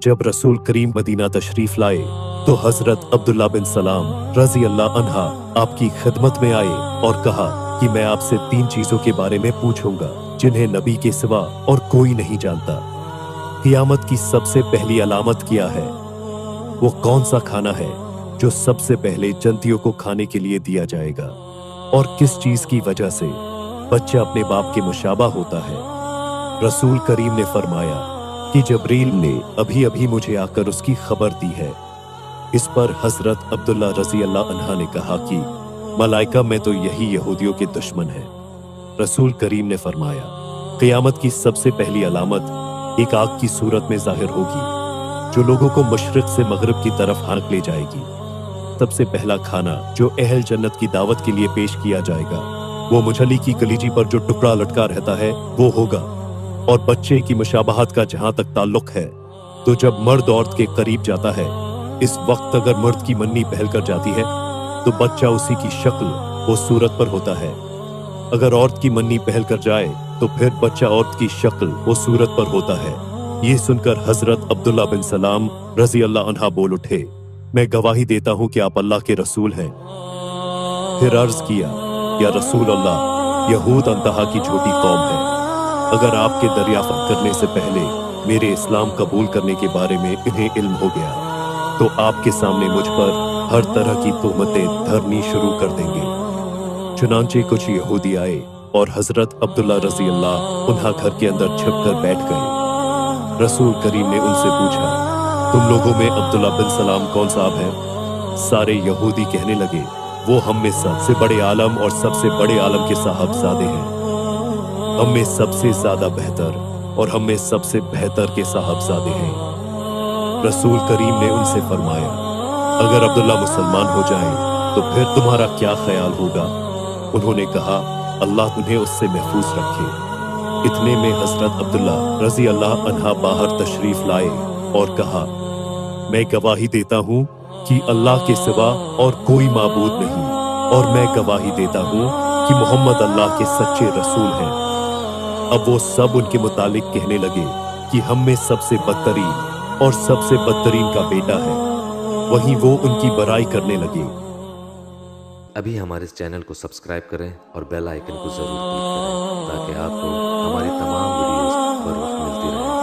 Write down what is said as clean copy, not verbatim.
जब रसूल करीम मदीना तशरीफ लाए तो हजरत अब्दुल्ला बिन सलाम रजी अल्लाह अन्हा आपकी खिदमत में आए और कहा कि मैं आपसे 3 चीजों के बारे में पूछूंगा जिन्हें नबी के सिवा और कोई नहीं जानता। क़ियामत की सबसे पहली अलामत क्या है? वो कौन सा खाना है जो सबसे पहले जन्नतियों को खाने के लिए दिया जाएगा? और किस चीज की वजह से बच्चा अपने बाप के मुशाबा होता है? रसूल करीम ने फरमाया कि जबरील ने अभी अभी मुझे आकर उसकी खबर दी है। इस पर हजरत अब्दुल्ला रजी अल्लाह अन्हा ने कहा कि मलाइका में तो यही यहूदियों के दुश्मन है। रसूल करीम ने फरमाया क़ियामत की सबसे पहली अलामत एक आग की सूरत में जाहिर होगी जो लोगों को मशरिक से मगरिब की तरफ हाँक ले जाएगी। सबसे पहला खाना जो अहल जन्नत की दावत के लिए पेश किया जाएगा वो मुझली की कलीजी पर जो टुकड़ा लटका रहता है वो होगा। और बच्चे की मुशाबहत का जहां तक ताल्लुक है तो जब मर्द औरत के करीब जाता है इस वक्त अगर मर्द की मन्नी पहल कर जाती है तो बच्चा उसी की शक्ल वो सूरत पर होता है। अगर औरत की मन्नी पहल कर जाए तो फिर बच्चा औरत की शक्ल वो सूरत पर होता है। ये सुनकर हजरत अब्दुल्ला बिन सलाम रजी अल्लाह अन्हा बोल उठे, मैं गवाही देता हूं कि आप अल्लाह के रसूल हैं। फिर अर्ज किया, या रसूल अल्लाह, यहूद अंतहा की छोटी कौम है। अगर आपके दरियाफ्त करने से पहले मेरे इस्लाम कबूल करने के बारे में इन्हें इल्म हो गया तो आपके सामने मुझ पर हर तरह की तोहमतें धरनी शुरू कर देंगे। चुनांचे कुछ यहूदी आए और हजरत अब्दुल्ला रजी अल्लाह उन्हा घर के अंदर छिपकर बैठ गए। रसूल करीम ने उनसे पूछा, तुम लोगों में अब्दुल्ला बिन सलाम कौन साहब है? सारे यहूदी कहने लगे, वो हम में सबसे बड़े आलम और सबसे बड़े आलम के साहबजादे हैं। हम में सबसे ज्यादा बेहतर और हम में सबसे बेहतर के साहबजादे हैं। रसूल करीम ने उनसे फरमाया, अगर अब्दुल्ला मुसलमान हो जाए तो फिर तुम्हारा क्या ख्याल होगा? उन्होंने कहा, अल्लाह उन्हें उससे महफूज रखे। इतने में हजरत अब्दुल्ला रजी अल्लाह अन्हा बाहर तशरीफ लाए और कहा, मैं गवाही देता हूँ कि अल्लाह के सिवा और कोई माबूद नहीं, और मैं गवाही देता हूँ कि मोहम्मद अल्लाह के सच्चे रसूल हैं। अब वो सब उनके मुतालिक कहने लगे कि हम में सबसे बदतरीन और सबसे बदतरीन का बेटा है। वहीं वो उनकी बड़ाई करने लगे। अभी हमारे इस चैनल को सब्सक्राइब करें और बेल आइकन को जरूर क्लिक करें ताकि आपको हमारी तमाम वीडियोस बर वक्त मिलती रहे।